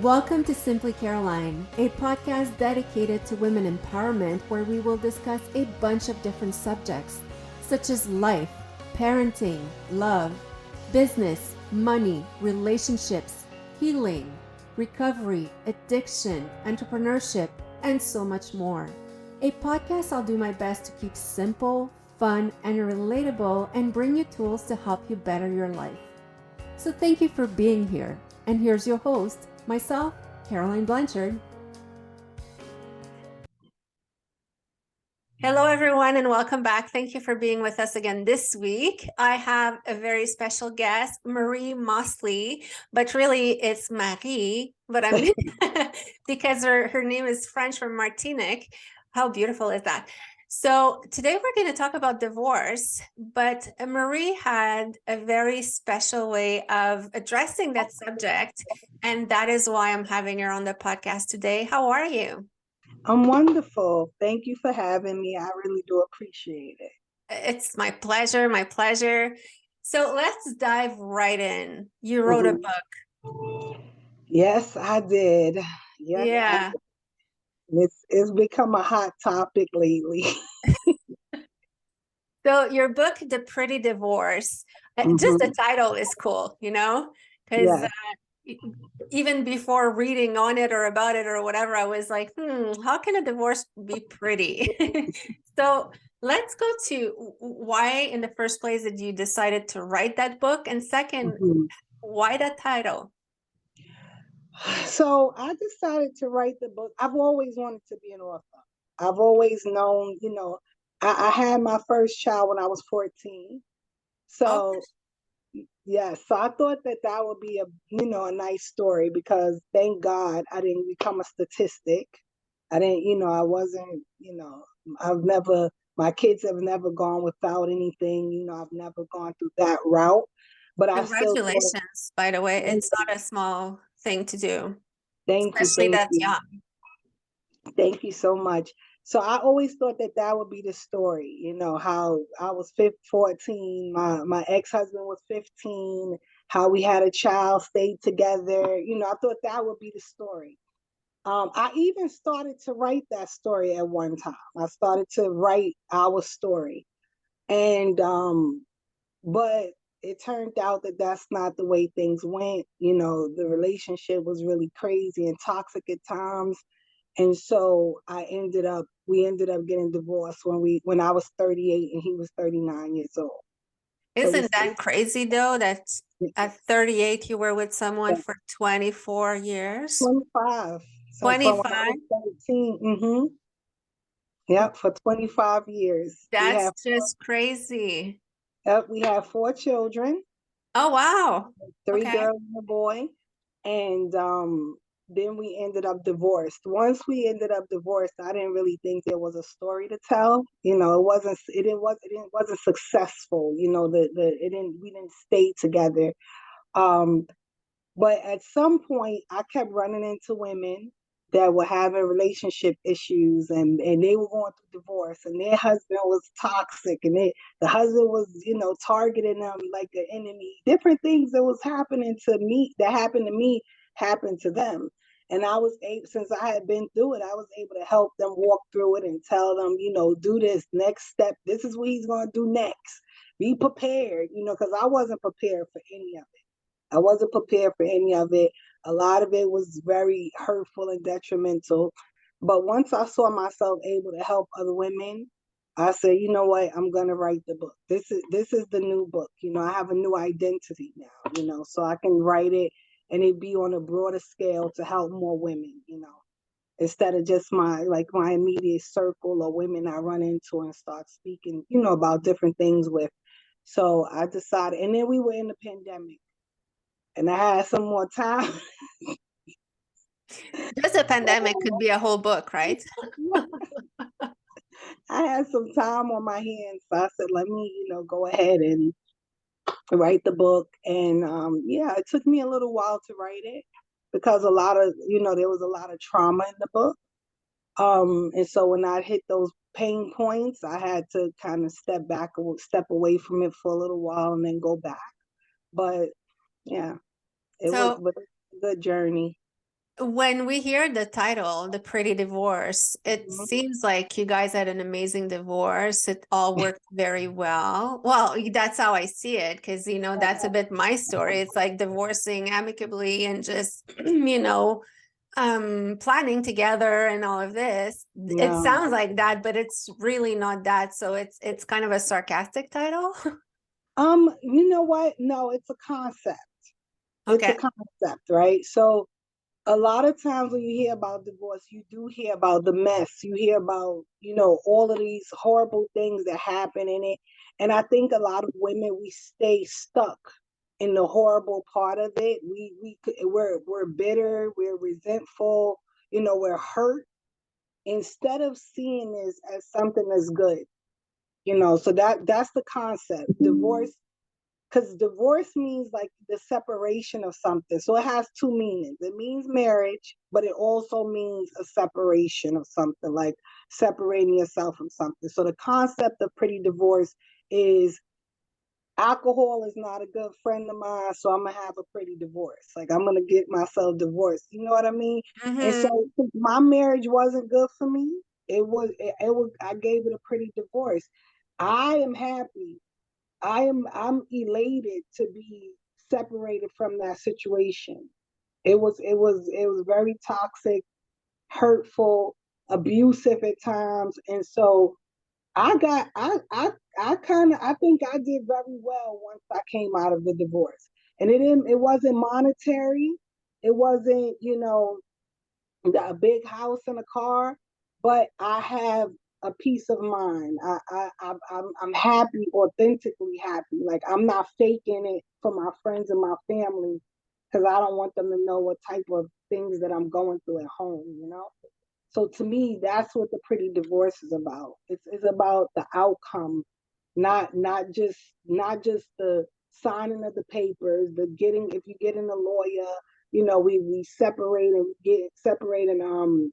Welcome to Simply Caroline, a podcast dedicated to women empowerment where we will discuss a bunch of different subjects such as life, parenting, love, business, money, relationships, healing, recovery, addiction, entrepreneurship, and so much more. A podcast I'll do my best to keep simple, fun, and relatable and bring you tools to help you better your life. So thank you for being here. And here's your host, myself, Caroline Blanchard. Hello, everyone, and welcome back. Thank you for being with us again this week. I have a very special guest, Marie Mosley, but really it's Marie, but I'm because her name is French from Martinique. How beautiful is that? So today we're going to talk about divorce, but Marie had a very special way of addressing that subject, and that is why I'm having her on the podcast today. How are you? I'm wonderful. Thank you for having me. I really do appreciate it. It's my pleasure, my pleasure. So let's dive right in. You wrote a book. Yes, I did. Yes, Yeah. it's become a hot topic lately. So your book, The Pretty Divorce, just the title is cool, because Yes. even before reading on it or about it or whatever, I was like, how can a divorce be pretty? So let's go to why in the first place did you decided to write that book? And second, why that title? So I decided to write the book. I've always wanted to be an author. I've always known, I had my first child when I was 14. Oh, So yes, so I thought that would be a nice story because thank God I didn't become a statistic. I didn't, I wasn't, my kids have never gone without anything. I've never gone through that route, but I still thought, congratulations, by the way. It's not a small thing to do, thank you, especially thank that's you, young. thank you so much. So I always thought that would be the story, how I was 14, my ex-husband was 15, how we had a child, stayed together. I thought that would be the story. I even started to write that story at one time. I started to write our story, and but it turned out that that's not the way things went. The relationship was really crazy and toxic at times, and so we ended up getting divorced when I was 38 and he was 39 years old. So we Isn't that crazy though, that at 38 you were with someone for 24 years? 25. So from when I 25? was 13, yep, for 25 years. That's just crazy. We have 4 children, Oh, wow. 3 girls and a boy, and then we ended up divorced. Once we ended up divorced, I didn't really think there was a story to tell. It wasn't successful. We didn't stay together. Um, But at some point, I kept running into women that were having relationship issues, and they were going through divorce, and their husband was toxic, and the husband was, targeting them like an enemy. Different things that was happening to me, that happened to me, happened to them. And I was able, since I had been through it, I was able to help them walk through it and tell them, do this next step. This is what he's going to do next. Be prepared, because I wasn't prepared for any of it. I wasn't prepared for any of it. A lot of it was very hurtful and detrimental. But once I saw myself able to help other women, I said, you know what, I'm gonna write the book. This is the new book. I have a new identity now, so I can write it and it be on a broader scale to help more women, instead of just my immediate circle or women I run into and start speaking, about different things with. So I decided, and then we were in the pandemic and I had some more time. Just a pandemic could be a whole book, right? I had some time on my hands, so I said, let me, go ahead and write the book. And yeah, it took me a little while to write it because there was a lot of trauma in the book. And so when I hit those pain points, I had to kind of step away from it for a little while and then go back. But yeah, it was So a good journey. When we hear the title, The Pretty Divorce, it seems like you guys had an amazing divorce. It all worked very well. Well, that's how I see it, because, that's a bit my story. It's like divorcing amicably and just, planning together and all of this. It No. sounds like that, but it's really not that. So it's kind of a sarcastic title. You know what? No, it's a concept. It's a Okay. concept, right? So a lot of times when you hear about divorce, you do hear about the mess. You hear about, all of these horrible things that happen in it. And I think a lot of women, we stay stuck in the horrible part of it. We're bitter, we're resentful, we're hurt instead of seeing this as something that's good. So that's the concept. Divorce, because divorce means like the separation of something. So it has two meanings. It means marriage, but it also means a separation of something, like separating yourself from something. So the concept of pretty divorce is alcohol is not a good friend of mine, so I'm gonna have a pretty divorce. Like I'm gonna get myself divorced. You know what I mean? And so Mm-hmm. my marriage wasn't good for me. It was I gave it a pretty divorce. I am happy. I'm elated to be separated from that situation. It was very toxic, hurtful, abusive at times, and so I got I kind of I think I did very well once I came out of the divorce. And it wasn't monetary. It wasn't, a big house and a car, but I have a peace of mind. I'm happy, authentically happy. Like I'm not faking it for my friends and my family because I don't want them to know what type of things that I'm going through at home. So to me, that's what the pretty divorce is about. It's about the outcome, not just the signing of the papers, the getting if you get in a lawyer, we separate and we get separating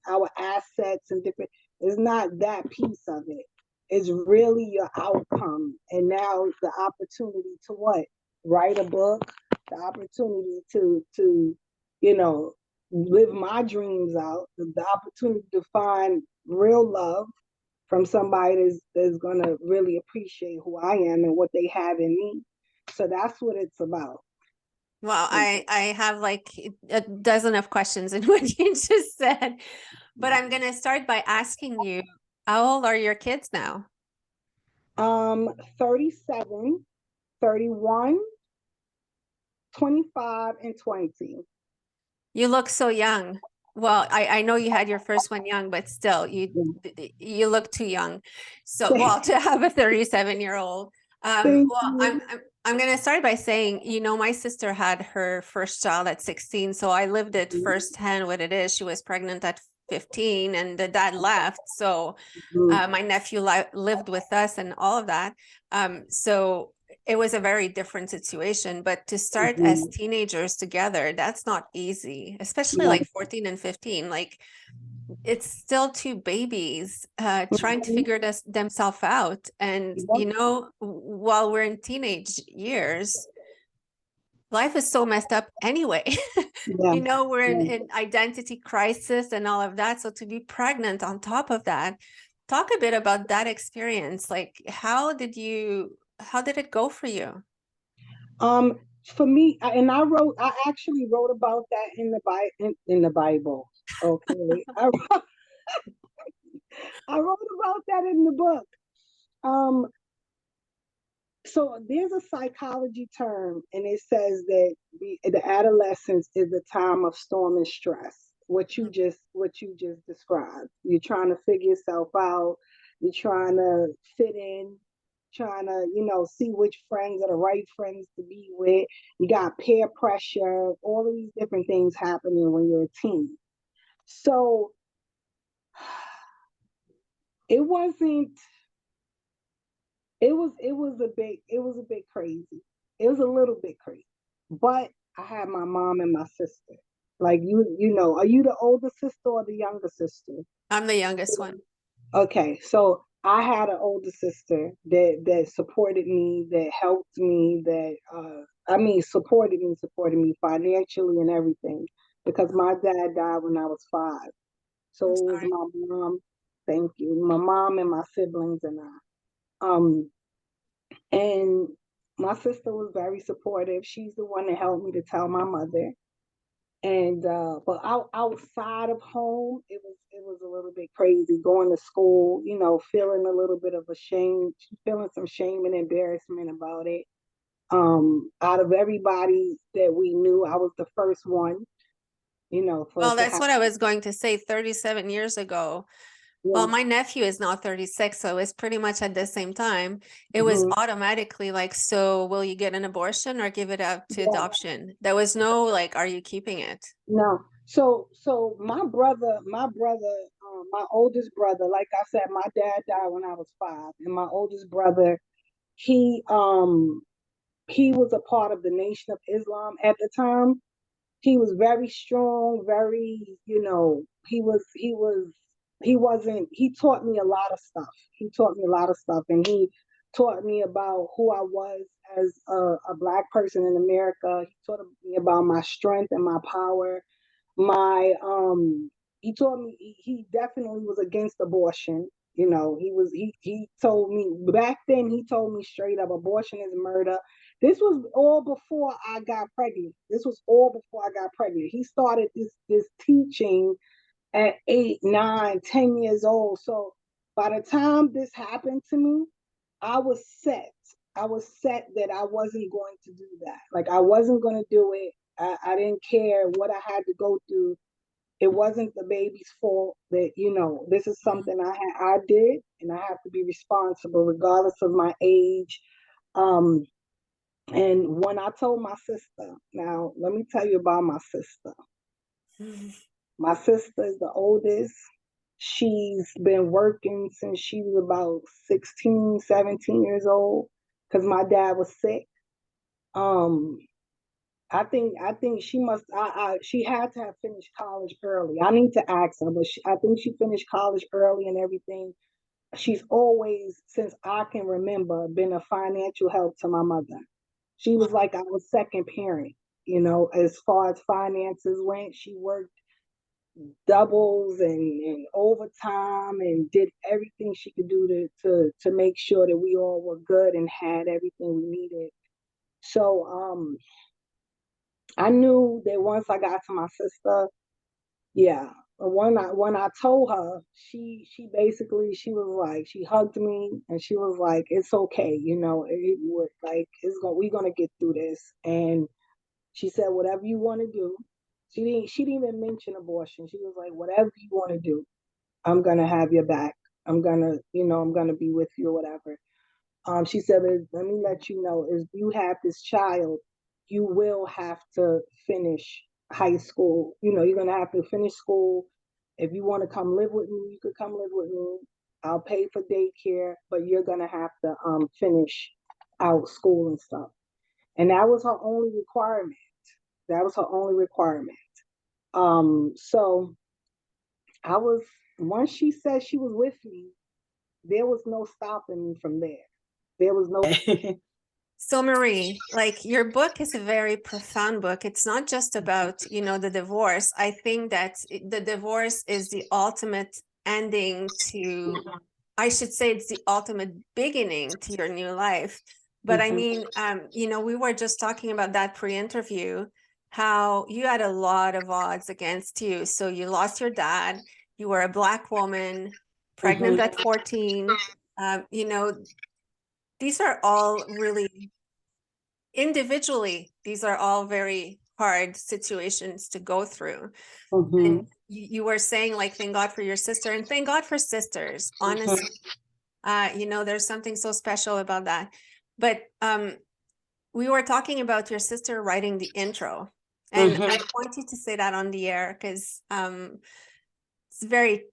our assets and different. It's not that piece of it. It's really your outcome, and now the opportunity to what? Write a book, the opportunity to you know live my dreams out, the opportunity to find real love from somebody that's gonna really appreciate who I am and what they have in me. So that's what it's about. Well, I have like a dozen of questions in what you just said, but I'm gonna start by asking you, how old are your kids now? 37, 31, 25, and 20. You look so young. Well, I know you had your first one young, but still, you look too young. So, well, to have a 37-year-old. Thank Well, you. I'm gonna start by saying, my sister had her first child at 16, so I lived it firsthand what it is. She was pregnant at 15 and the dad left. So Mhm. my nephew lived with us and all of that. So it was a very different situation. But to start as Mhm. teenagers together, that's not easy, especially Yeah. like 14 and 15. Like it's still two babies trying to Mhm. figure themselves out. And, Yep. while we're in teenage years, life is so messed up anyway. Yeah. We're in Yeah. an identity crisis and all of that. So to be pregnant on top of that, talk a bit about that experience. Like, how did it go for you? Um, for me, I actually wrote about that in the Bible. Okay, I wrote about that in the book. Um, so there's a psychology term, and it says that the adolescence is a time of storm and stress. What you just described. You're trying to figure yourself out. You're trying to fit in. Trying to see which friends are the right friends to be with. You got peer pressure. All of these different things happening when you're a teen. So it wasn't it was a bit crazy. It was a little bit crazy. But I had my mom and my sister. Like are you the older sister or the younger sister? I'm the youngest one. Okay, so I had an older sister that supported me, that helped me, that supported me financially and everything. because my dad died when I was 5. So I'm it was sorry. my mom, thank you, my mom and my siblings and I. And my sister was very supportive. She's the one that helped me to tell my mother. And but outside of home, it was a little bit crazy going to school, feeling a little bit of a shame, feeling some shame and embarrassment about it. Out of everybody that we knew, I was the first one, for Well, it to that's happen. what I was going to say 37 years ago. Well, my nephew is now 36, so it's pretty much at the same time. It was Mhm. automatically like, so will you get an abortion or give it up to Yeah, adoption? There was no like, are you keeping it? no. So my oldest brother, like I said, my dad died when I was 5, and my oldest brother, he um he was a part of the Nation of Islam at the time. He was very strong, very, he taught me a lot of stuff. He taught me a lot of stuff, and he taught me about who I was as a black person in America. He taught me about my strength and my power. My he taught me he definitely was against abortion. He told me back then, he told me straight up, abortion is murder. This was all before I got pregnant. This was all before I got pregnant. He started this teaching at 8, 9, 10 years old. So by the time this happened to me, I was set. I was set that I wasn't going to do that. Like, I wasn't going to do it. I didn't care what I had to go through. It wasn't the baby's fault. That, this is something I did, and I have to be responsible regardless of my age. Um, and when I told my sister, now let me tell you about my sister. My sister is the oldest. She's been working since she was about 16, 17 years old because my dad was sick. Um, I think she had to have finished college early. I need to ask her, but I think she finished college early and everything. She's always, since I can remember, been a financial help to my mother. She was like our second parent, as far as finances went. She worked doubles and overtime and did everything she could do to make sure that we all were good and had everything we needed. So I knew that once I got to my sister, yeah. When I told her, she basically, she was like, she hugged me and she was like, it's okay, it would, like, we're gonna get through this. And she said, whatever you want to do. She didn't even mention abortion. She was like, whatever you want to do, I'm gonna have your back. I'm gonna be with you or whatever. She said, let me let you know, if you have this child, you will have to finish high school. You're going to have to finish school. If you want to come live with me, you could come live with me. I'll pay for daycare, but you're going to have to finish out school and stuff. And that was her only requirement. That was her only requirement. So I was, once she said she was with me, there was no stopping me from there. There was no. So Marie, like your book is a very profound book. It's not just about, the divorce. I think that the divorce is the ultimate ending to, I should say it's the ultimate beginning to your new life. But I mean, we were just talking about that pre-interview, how you had a lot of odds against you. So you lost your dad, you were a Black woman, pregnant Mhm. at 14. These are all really individually, these are all very hard situations to go through. And Mhm. you were saying, like, thank God for your sister, and thank God for sisters, honestly. There's something so special about that. But we were talking about your sister writing the intro, and I want you to say that on the air because it's very,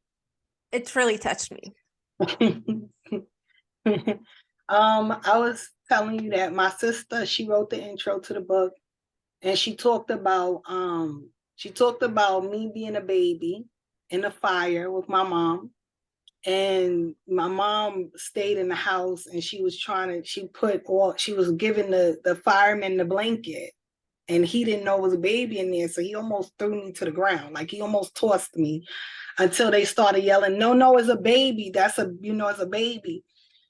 it really touched me. Mhm. I was telling you that my sister, she wrote the intro to the book, and she talked about me being a baby in the fire with my mom. And my mom stayed in the house, and she was giving the firemen the blanket. and he didn't know it was a baby in there, so he almost threw me to the ground. Like, he almost tossed me until they started yelling, no, it's a baby. That's a, it's a baby.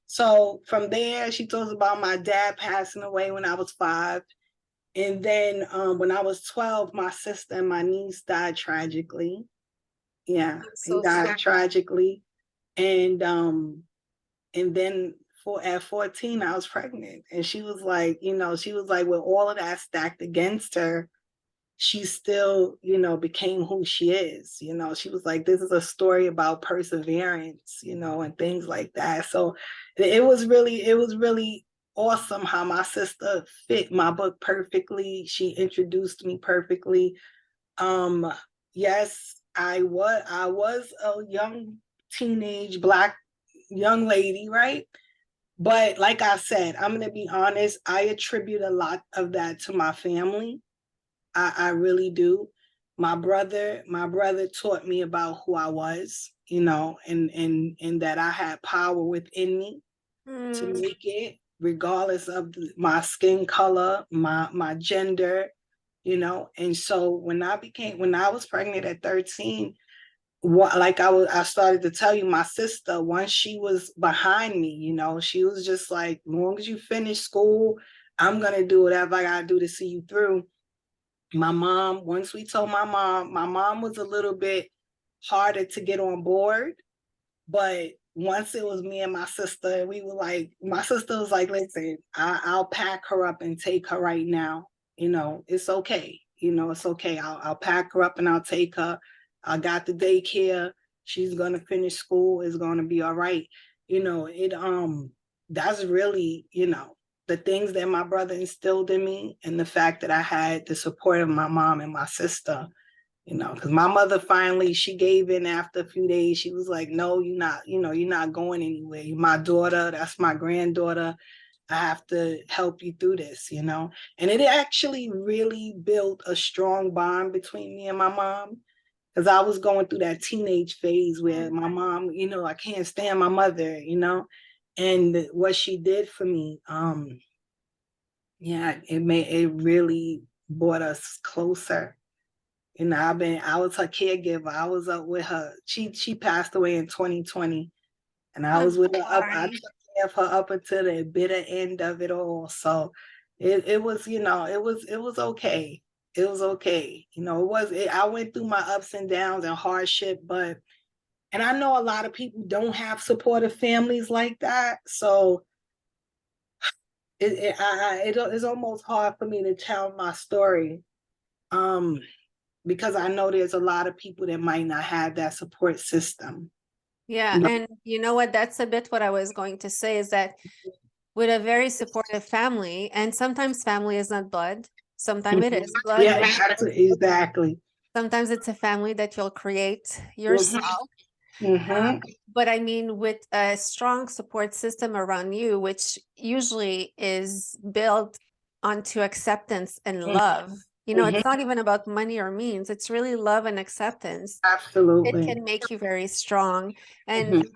So from there, she talks about my dad passing away when I was 5. And then when I was 12, my sister and my niece died tragically. Yeah, they died tragically. And then at 14, I was pregnant. And she was like, with all of that stacked against her, she still, became who she is. She was like, this is a story about perseverance, and things like that. So it was really awesome how my sister fit my book perfectly. She introduced me perfectly. Yes, I was a young teenage Black young lady, right? But like I said, I'm going to be honest, I attribute a lot of that to my family. I really do. My brother taught me about who I was, and that I had power within me to make it, regardless of my skin color, my gender, And so when I was pregnant at 13, I started to tell you, my sister, once she was behind me, she was just like, as long as you finish school, I'm gonna do whatever I gotta do to see you through. My mom, once we told my mom was a little bit harder to get on board, but once it was me and my sister, my sister was like, listen, I'll pack her up and take her right now. It's okay. It's okay. I'll pack her up and I'll take her. I got the daycare. She's going to finish school. It's going to be all right. That's really, the things that my brother instilled in me, and the fact that I had the support of my mom and my sister, because my mother finally, she gave in after a few days. She was like, no, you're not going anywhere. You're my daughter. That's my granddaughter. I have to help you through this, And it actually really built a strong bond between me and my mom, because I was going through that teenage phase where my mom, I can't stand my mother, and what she did for me, it really brought us closer. I was her caregiver. I was up with her. She passed away in 2020, and I was with her up. I took care of her up until the bitter end of it all. So it was, it was okay. It was okay. I went through my ups and downs and hardship, and I know a lot of people don't have supportive families like that. So it's almost hard for me to tell my story. Because I know there's a lot of people that might not have that support system. Yeah, and you know what? That's a bit what I was going to say, is that with a very supportive family, and sometimes family is not blood, sometimes it is blood. Yeah, exactly. Sometimes it's a family that you'll create yourself. But I mean, with a strong support system around you, which usually is built onto acceptance and love. It's not even about money or means. It's really love and acceptance. Absolutely. It can make you very strong. And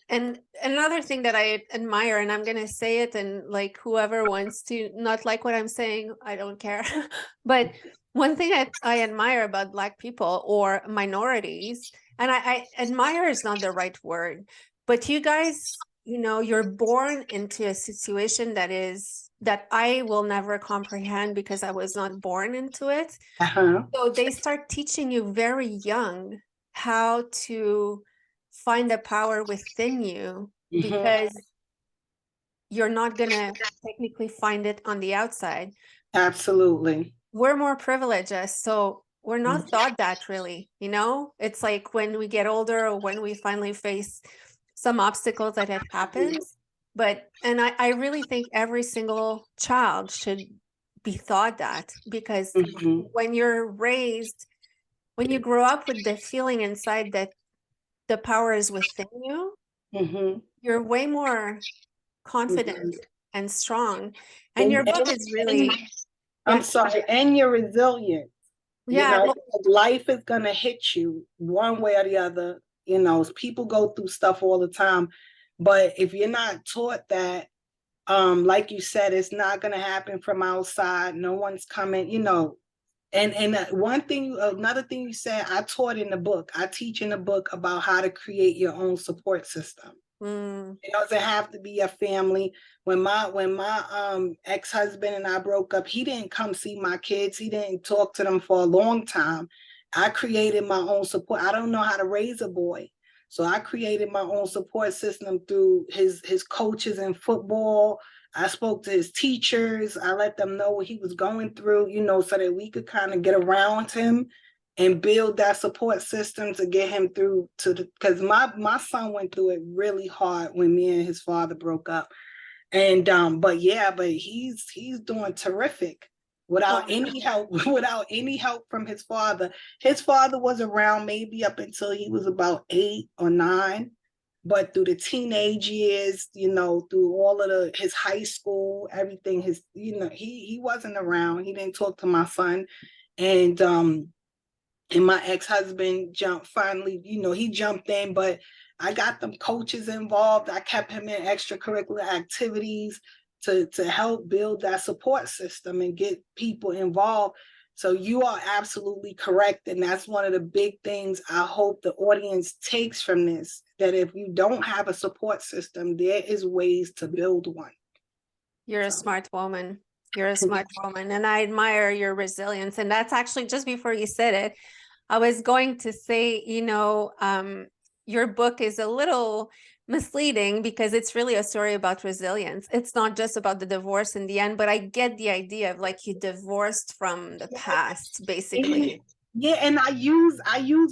and another thing that I admire, and I'm gonna say it, and like whoever wants to not like what I'm saying, I don't care. But one thing I admire about Black people or minorities, and I admire is not the right word, but you guys, you're born into a situation that I will never comprehend because I was not born into it. So they start teaching you very young how to find the power within you, because you're not going to technically find it on the outside. Absolutely. We're more privileged, so we're not taught that really, It's like when we get older or when we finally face some obstacles that had happened. And I really think every single child should be taught that, because when you're raised, when you grow up with the feeling inside that the power is within you, you're way more confident and strong. And your book is really, I'm sorry, and you're resilient. yeah, Life is gonna hit you one way or the other. People go through stuff all the time, but if you're not taught that, Like you said, it's not going to happen from outside. No one's coming, and another thing you said, I taught in the book. I teach in the book about how to create your own support system. It doesn't have to be a family. When my ex-husband and I broke up, he didn't come see my kids. He didn't talk to them for a long time. I created my own support. I don't know how to raise a boy. So I created my own support system through his coaches in football. I spoke to his teachers. I let them know what he was going through, so that we could kind of get around him and build that support system to get him through because my son went through it really hard when me and his father broke up. And but he's doing terrific without any help, without any help from his father. His father was around maybe up until he was about 8 or 9. But through the teenage years, through all of his high school, everything, he wasn't around. He didn't talk to my son. And my ex-husband he jumped in, but I got them coaches involved. I kept him in extracurricular activities to help build that support system and get people involved. So you are absolutely correct. And that's one of the big things I hope the audience takes from this, that if you don't have a support system, there is ways to build one. You're a smart woman. You're a smart woman. And I admire your resilience. And that's actually, just before you said it, I was going to say, your book is a little misleading because it's really a story about resilience. It's not just about the divorce in the end, but I get the idea of like you divorced from the past, basically. Yeah, and I use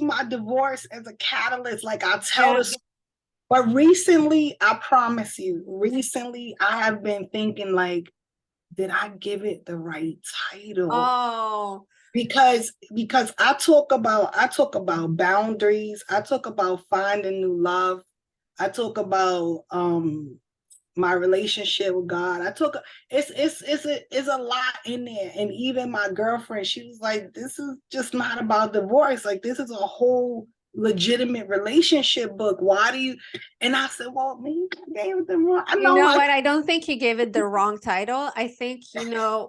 my divorce as a catalyst. Like I tell the story. But recently, I promise you, I have been thinking like, did I give it the right title? Oh, because I talk about boundaries. I talk about finding new love. I talk about my relationship with God. It's a lot in there. And even my girlfriend, she was like, this is just not about divorce. Like this is a whole legitimate relationship book. Why do you? And I said, well, maybe I gave it the wrong. you know what? I don't think you gave it the wrong title. I think,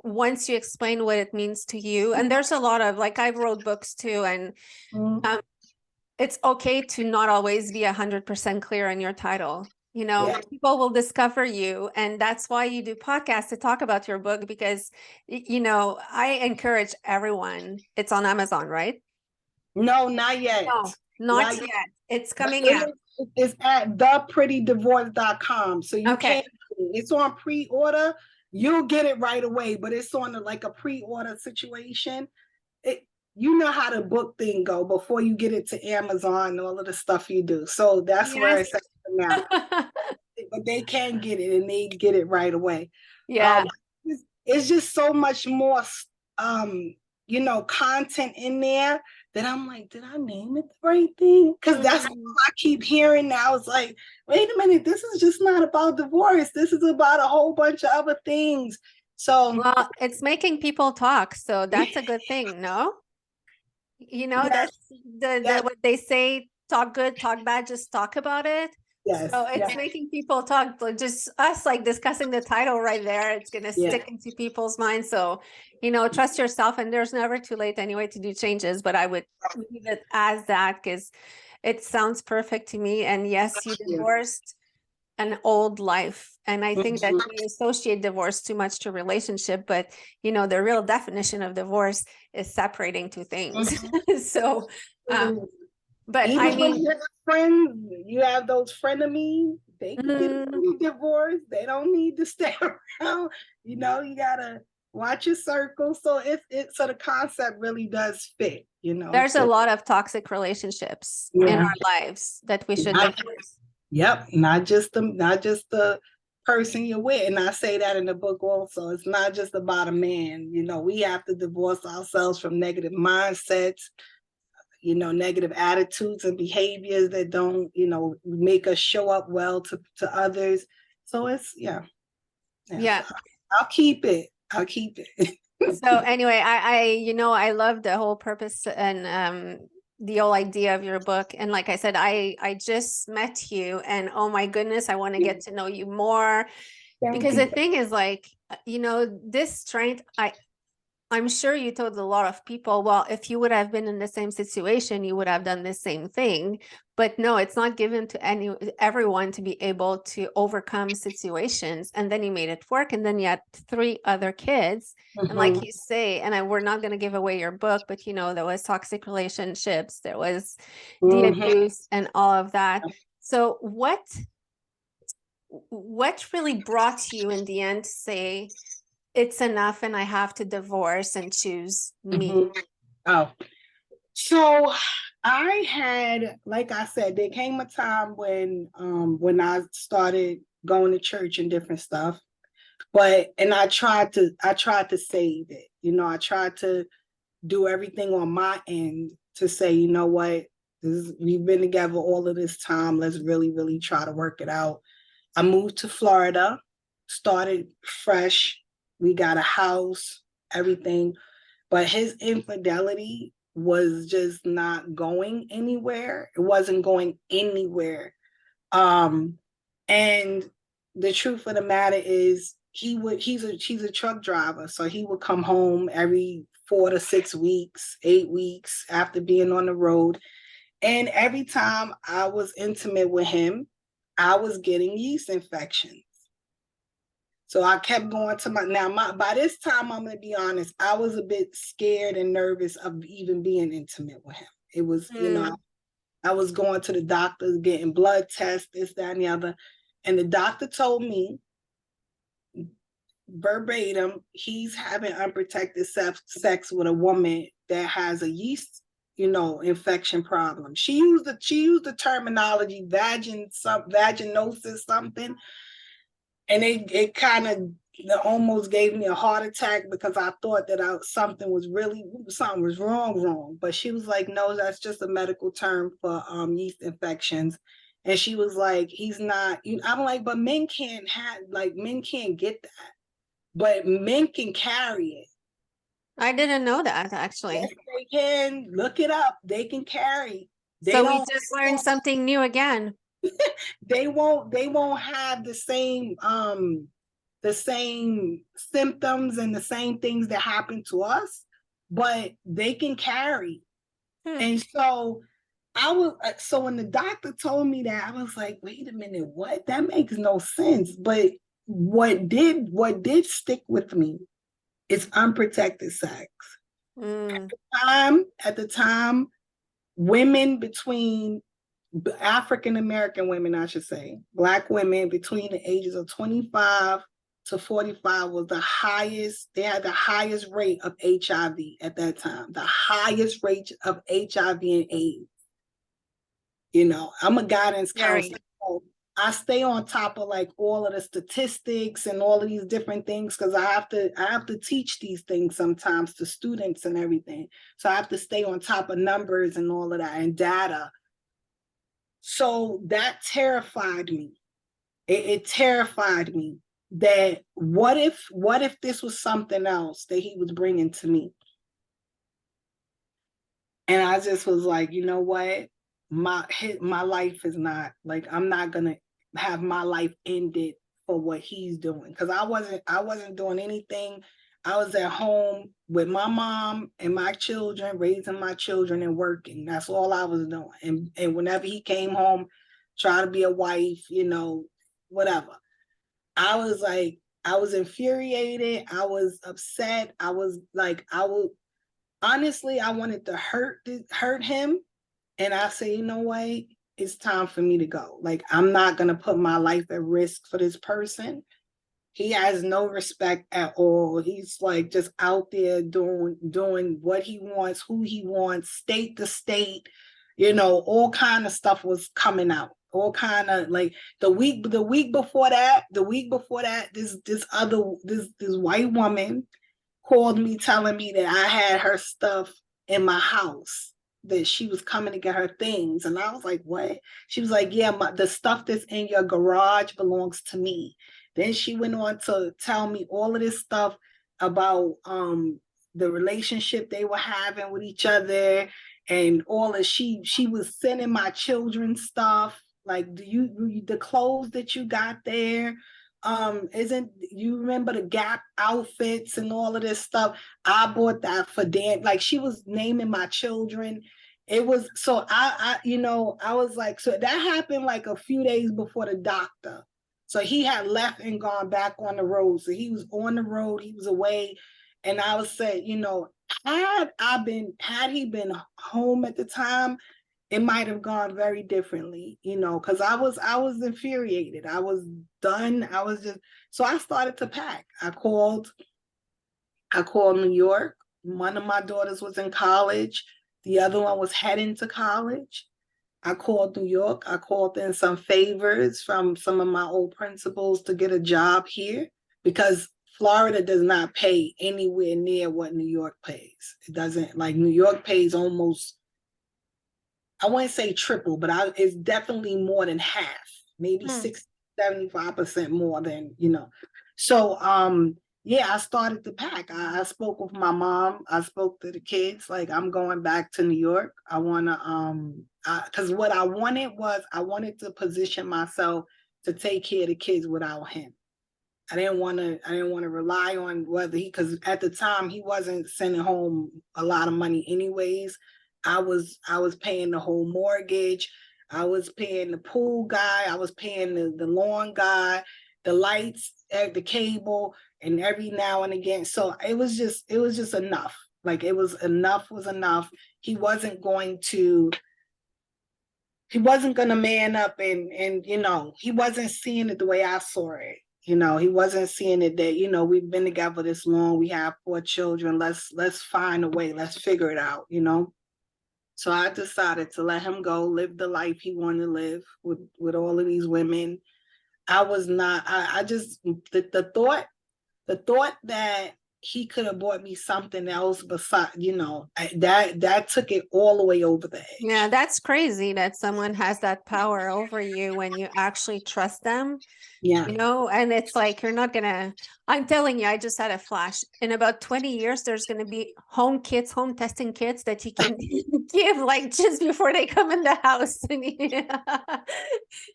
once you explain what it means to you, and there's a lot of, like, I wrote books too, and it's okay to not always be 100% clear in your title. People will discover you, and that's why you do podcasts to talk about your book, because, I encourage everyone. It's on Amazon, right? No, not yet. No, not yet. It's coming out. It's at theprettydivorce.com. So you can't, it's on pre-order. You'll get it right away, but it's on like a pre-order situation. You know how the book thing go before you get it to Amazon and all of the stuff you do. So that's where it's at now. But they can get it and they get it right away. Yeah. It's just so much more content in there that I'm like, did I name it the right thing? Because that's what I keep hearing now. It's like, wait a minute, this is just not about divorce. This is about a whole bunch of other things. So, well, it's making people talk. So that's a good thing, no? That's what they say, talk good, talk bad, just talk about it. Yes. So it's making people talk. Just us like discussing the title right there, it's going to stick into people's minds. So, trust yourself, and there's never too late anyway to do changes, but I would leave it as that because it sounds perfect to me. And yes, you divorced an old life. And I think that we associate divorce too much to relationship, but the real definition of divorce is separating two things. So, but even I mean, friends, you have those frenemies, they can get divorced. They don't need to stay around. You gotta watch your circle. So so the concept really does fit. There's a lot of toxic relationships in our lives that we should divorce. Yep, not just the person you're with. And I say that in the book also. It's not just about a man. We have to divorce ourselves from negative mindsets, negative attitudes and behaviors that don't, make us show up well to others. So it's yeah. I'll keep it. So anyway, I love the whole purpose and the whole idea of your book. And like I said, I just met you, and oh my goodness, I want to get to know you more. Thank Because you. the thing is, like, this strength, I'm sure you told a lot of people, well, if you would have been in the same situation, you would have done the same thing. But no, it's not given to everyone to be able to overcome situations. And then you made it work. And then you had 3 other kids. And like you say, and we're not going to give away your book, but there was toxic relationships, there was the abuse and all of that. So what really brought you in the end to say, it's enough and I have to divorce and choose me? Oh, so I had, like I said, there came a time when I started going to church and different stuff, and I tried to save it. I tried to do everything on my end to say, you know what, we've been together all of this time. Let's really, really try to work it out. I moved to Florida, started fresh. We got a house, everything. But his infidelity was just not going anywhere. It wasn't going anywhere. And the truth of the matter is he's a truck driver. So he would come home every 4 to 6 weeks, 8 weeks after being on the road. And every time I was intimate with him, I was getting yeast infections. So I kept going to by this time, I'm going to be honest, I was a bit scared and nervous of even being intimate with him. It was, I was going to the doctors, getting blood tests, this, that, and the other. And the doctor told me verbatim, he's having unprotected sex with a woman that has a yeast, infection problem. She used the terminology vaginosis something, and it kind of almost gave me a heart attack because I thought that something was wrong. But she was like, no, that's just a medical term for yeast infections. And she was like, he's not. I'm like, but men can't get that, but men can carry it. I didn't know that, actually. Yes, they can. Look it up. They can carry. So we just learned something new again. They won't have the same symptoms and the same things that happen to us, but they can carry. And so when the doctor told me that, I was like, wait a minute, what? That makes no sense. But what did stick with me is unprotected sex. At the time, women between African American women, I should say, Black women between the ages of 25 to 45 was the highest. They had the highest rate of HIV at that time, the highest rate of HIV and AIDS. I'm a guidance counselor. So I stay on top of like all of the statistics and all of these different things because I have to teach these things sometimes to students and everything. So I have to stay on top of numbers and all of that and data. So that terrified me. It terrified me that what if this was something else that he was bringing to me? And I just was like, you know what? My life is not like, I'm not gonna have my life ended for what he's doing, because I wasn't doing anything. I was at home with my mom and my children, raising my children and working. That's all I was doing. And whenever he came home, try to be a wife, whatever. I was infuriated. I was upset. I was like, honestly, I wanted to hurt him. And I say, you know what? It's time for me to go. Like, I'm not going to put my life at risk for this person. He has no respect at all. He's like just out there doing what he wants, who he wants, state to state, all kind of stuff was coming out. All kind of like the week before that, this white woman called me telling me that I had her stuff in my house, that she was coming to get her things. And I was like, what? She was like, yeah, the stuff that's in your garage belongs to me. Then she went on to tell me all of this stuff about the relationship they were having with each other, and all of she was sending my children stuff like, the clothes that you got there, Isn't you remember the Gap outfits and all of this stuff? I bought that for Dan. Like she was naming my children. It was so I was like, so that happened like a few days before the doctor. So he had left and gone back on the road. So he was on the road, he was away. And I was saying, had he been home at the time, it might have gone very differently, because I was infuriated. I was done. I was just so I started to pack. I called New York. One of my daughters was in college. The other one was heading to college. I called New York. I called in some favors from some of my old principals to get a job here because Florida does not pay anywhere near what New York pays. It doesn't, like New York pays almost, I wouldn't say triple, but it's definitely more than half, maybe 75% more than, So, yeah, I started to pack. I spoke with my mom. I spoke to the kids, like, I'm going back to New York. I want to, because what I wanted to position myself to take care of the kids without him. I didn't want to rely on whether because at the time he wasn't sending home a lot of money anyways. I was paying the whole mortgage. I was paying the pool guy. I was paying the lawn guy, the lights, the cable, and every now and again. So it was just enough. Like it was enough. He wasn't going to man up and he wasn't seeing it the way I saw it. He wasn't seeing it that, we've been together this long, we have 4 children, let's find a way, let's figure it out. So I decided to let him go, live the life he wanted to live with all of these women. I was not, I just, the thought that he could have bought me something else besides, that took it all the way over the edge. Yeah, that's crazy that someone has that power over you when you actually trust them. Yeah. And it's like, you're not gonna, I'm telling you, I just had a flash. In about 20 years, there's gonna be home testing kits that you can give like just before they come in the house.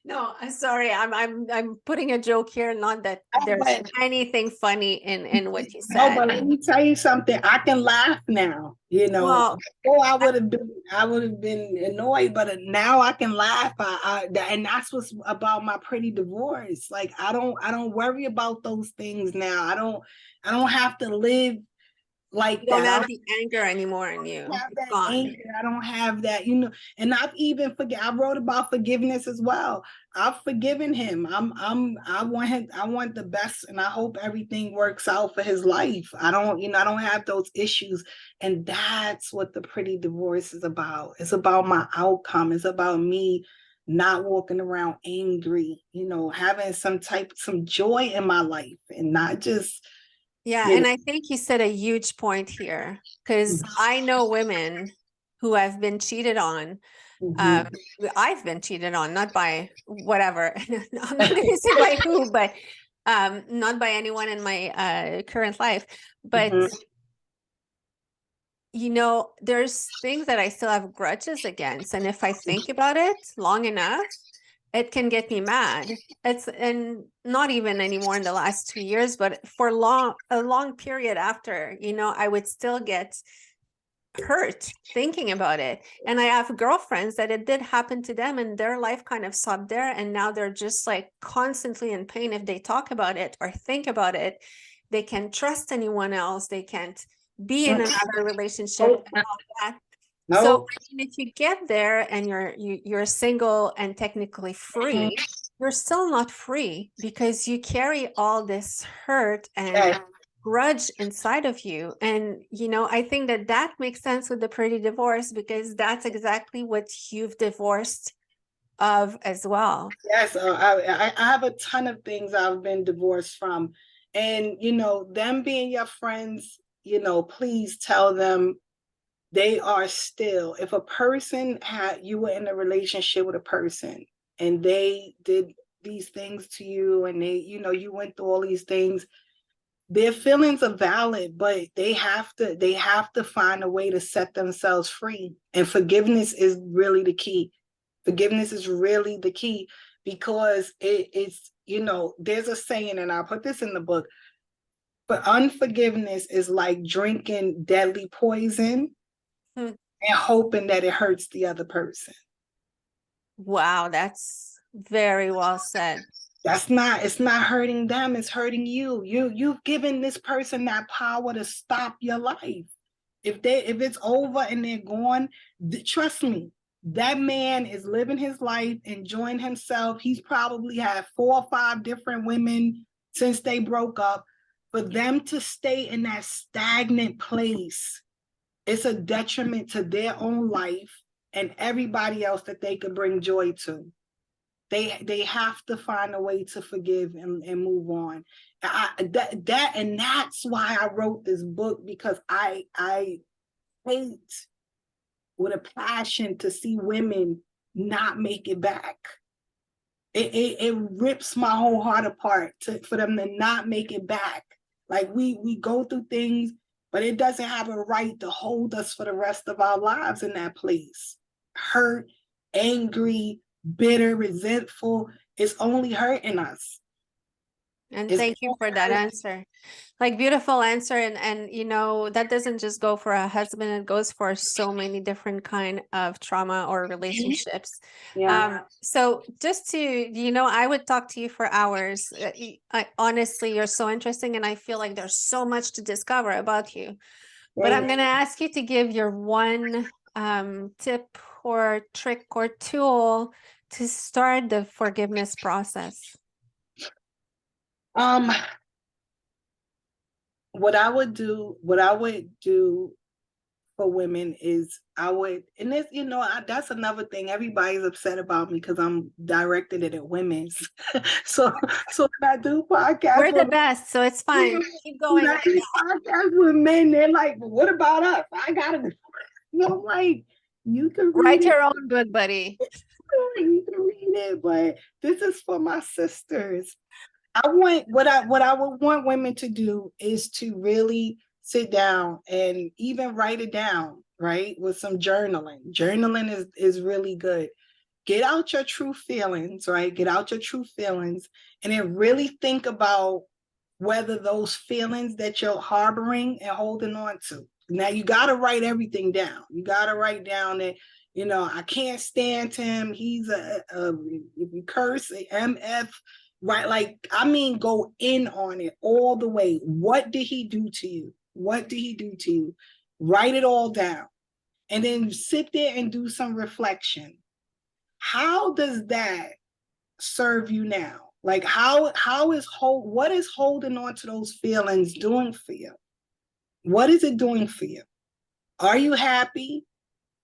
No, I'm sorry. I'm putting a joke here, not that there's anything funny in what you No, said. but let me tell you something. I can laugh now. Well, I would have been annoyed, but now I can laugh. And that's what's about my pretty divorce. Like I don't worry about those things now. I don't have to live like you don't that. have the anger anymore in you. Have It's that gone. anger. I don't have that, and I've even I wrote about forgiveness as well. I've forgiven him. I want him, I want the best, and I hope everything works out for his life. I don't have those issues. And that's what the pretty divorce is about. It's about my outcome. It's about me not walking around angry, having some joy in my life and not just. Yeah, and I think you said a huge point here, because I know women who have been cheated on. I've been cheated on, not by whatever. I'm not going to say by who, but not by anyone in my current life. But there's things that I still have grudges against, and if I think about it long enough, it can get me mad. And not even anymore in the last 2 years, but for a long period after, I would still get hurt thinking about it. And I have girlfriends that it did happen to them and their life kind of stopped there. And now they're just like constantly in pain if they talk about it or think about it. They can't trust anyone else. They can't be in another relationship and all that. No. So if you get there and you're single and technically free, you're still not free because you carry all this hurt and grudge inside of you. And I think that makes sense with the pretty divorce, because that's exactly what you've divorced of as well. Yes, I have a ton of things I've been divorced from, and them being your friends, please tell them they are still, if a person you were in a relationship with a person and they did these things to you and they, you went through all these things, their feelings are valid, but they have to find a way to set themselves free. And forgiveness is really the key. Forgiveness is really the key, because it's, you know, there's a saying, and I'll put this in the book, but unforgiveness is like drinking deadly poison Hmm. and hoping that it hurts the other person. Wow, that's very well said. That's not, it's not hurting them, it's hurting you. You've given this person that power to stop your life. If it's over and they're gone, trust me, that man is living his life, enjoying himself. He's probably had 4 or 5 different women since they broke up. For them to stay in that stagnant place, it's a detriment to their own life and everybody else that they could bring joy to. They have to find a way to forgive and move on. And that's why I wrote this book, because I hate with a passion to see women not make it back. It rips my whole heart apart for them to not make it back. Like we go through things, but it doesn't have a right to hold us for the rest of our lives in that place. Hurt, angry, bitter, resentful. It's only hurting us. And It's thank you for that answer. Like, beautiful answer. And you know, that doesn't just go for a husband, it goes for so many different kind of trauma or relationships. yeah. So just to, you know, I would talk to you for hours. Honestly, you're so interesting, and I feel like there's so much to discover about you. But I'm going to ask you to give your one tip or trick or tool to start the forgiveness process. Um, what I would do for women is and this, you know, that's another thing. Everybody's upset about me because I'm directing it at women's. so when I do podcasts, We're the best, so it's fine. Keep going. when I do podcasts with men, they're like, well, "What about us?" I gotta, you know, like, you can read Write it. your own book, buddy. You can read it, but this is for my sisters. What I would want women to do is to really sit down and even write it down, right? With some journaling. Journaling is really good. Get out your true feelings, right? Get out your true feelings and then really think about whether those feelings that you're harboring and holding on to. Now you got to write everything down. You got to write down that, you know, I can't stand him. He's if you curse, a MF, right? Like, I mean, go in on it all the way. What did he do to you? What did he do to you? Write it all down and then sit there and do some reflection. How does that serve you now? Like, what is holding on to those feelings doing for you? What is it doing for you? Are you happy?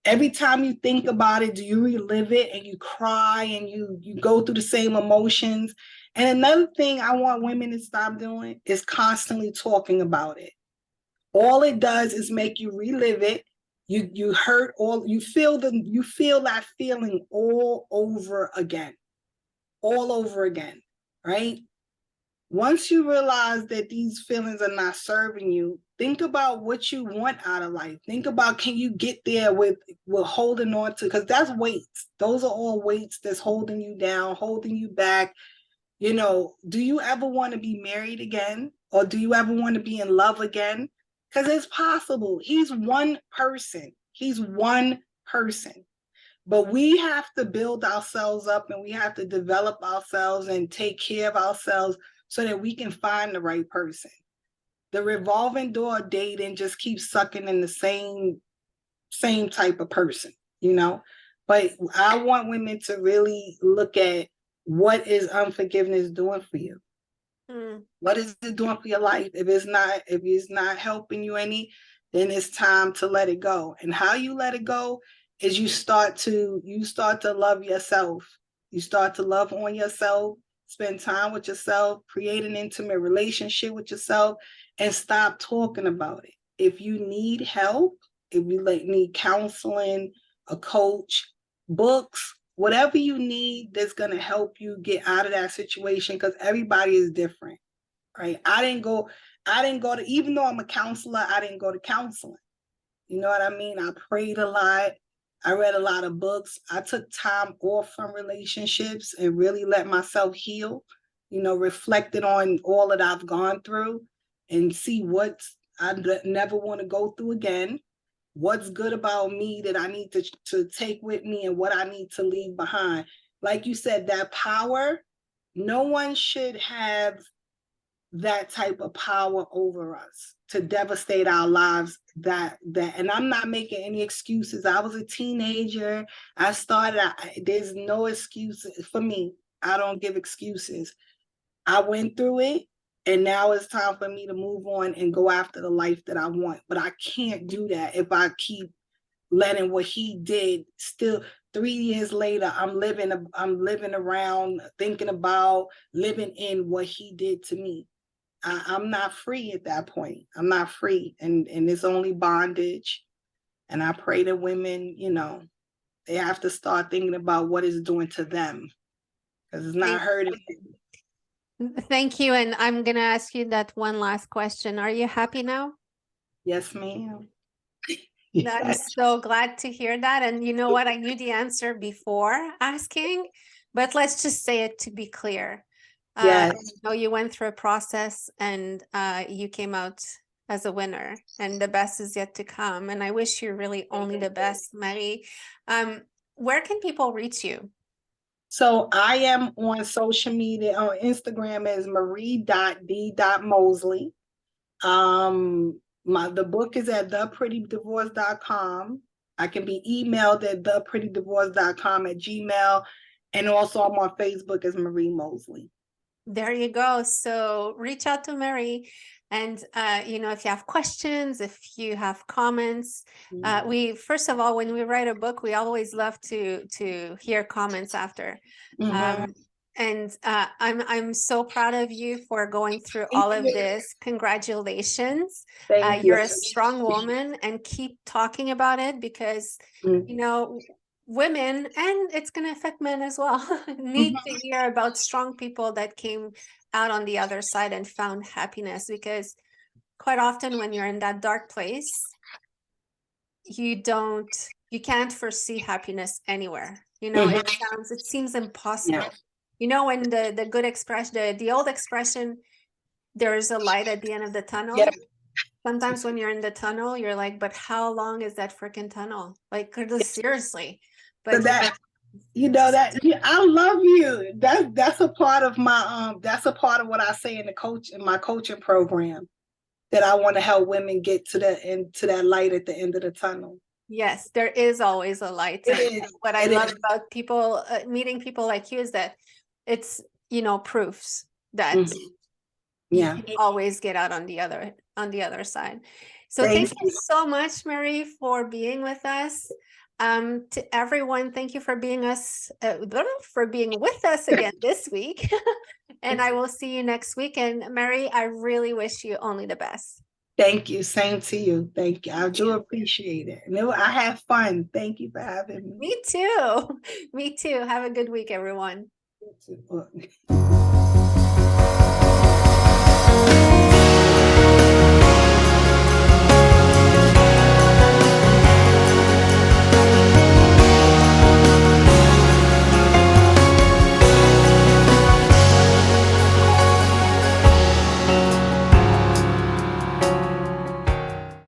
Every time you think about it, do you relive it and you cry and you go through the same emotions? And another thing I want women to stop doing is constantly talking about it. All it does is make you relive it. You hurt all, you feel that feeling all over again. All over again, right? Once you realize that these feelings are not serving you, think about what you want out of life. Think about, can you get there with holding on to, because that's weights. Those are all weights that's holding you down, holding you back. You know, do you ever want to be married again? Or do you ever want to be in love again? Because it's possible. He's one person. He's one person. But we have to build ourselves up and we have to develop ourselves and take care of ourselves so that we can find the right person. The revolving door of dating just keeps sucking in the same type of person, you know? But I want women to really look at, what is unforgiveness doing for you? Mm. What is it doing for your life? If it's not helping you any, then it's time to let it go. And how you let it go is you start to love yourself. You start to love on yourself, spend time with yourself, create an intimate relationship with yourself, and stop talking about it. If you need help, if you need counseling, a coach, books, whatever you need that's going to help you get out of that situation, because everybody is different, right? I didn't go to, even though I'm a counselor, I didn't go to counseling. You know what I mean? I prayed a lot. I read a lot of books. I took time off from relationships and really let myself heal, reflected on all that I've gone through and see what never want to go through again. What's good about me that I need to take with me and what I need to leave behind. Like you said, that power, no one should have that type of power over us to devastate our lives. And I'm not making any excuses. I was a teenager. There's no excuses for me. I don't give excuses. I went through it, and now it's time for me to move on and go after the life that I want. But I can't do that if I keep letting what he did. Still 3 years later, I'm living around, thinking about, living in what he did to me. I'm not free at that point. I'm not free, and it's only bondage. And I pray that women, they have to start thinking about what it's doing to them, because it's not hurting them. Thank you. And I'm going to ask you that one last question. Are you happy now? Yes, ma'am. I'm so glad to hear that. And you know what? I knew the answer before asking, but let's just say it to be clear. Yes. You went through a process and you came out as a winner, and the best is yet to come. And I wish you really only the best, Marie. Where can people reach you? So I am on social media, on Instagram as marie.d.mosley. The book is at theprettydivorce.com. I can be emailed at theprettydivorce.com@gmail. And also I'm on Facebook as Marie Mosley. There you go. So reach out to Marie. And, if you have questions, if you have comments, we, first of all, when we write a book, we always love to hear comments after. And I'm so proud of you for going through all of this. Congratulations. Thank you. You're a strong woman, and keep talking about it, because, women, and it's going to affect men as well, need to hear about strong people that came out on the other side and found happiness. Because quite often when you're in that dark place, you can't foresee happiness anywhere. It seems impossible. When the good expression, the old expression, there's a light at the end of the tunnel. Yeah. Sometimes when you're in the tunnel, you're like, but how long is that freaking tunnel? Like, seriously. But so that, I love you. That's a part of my that's a part of what I say in my coaching program, that I want to help women get to that light at the end of the tunnel. Yes, there is always a light. What I love about people, meeting people like you, is that it's, proofs that you can always get out on the other side. So thank you so much, Marie, for being with us. To everyone, thank you for being with us again this week. And I will see you next week. And Marie, I really wish you only the best. Thank you. Same to you. Thank you. I do appreciate it. And I had fun. Thank you for having me. Me too. Me too. Have a good week, everyone. You too.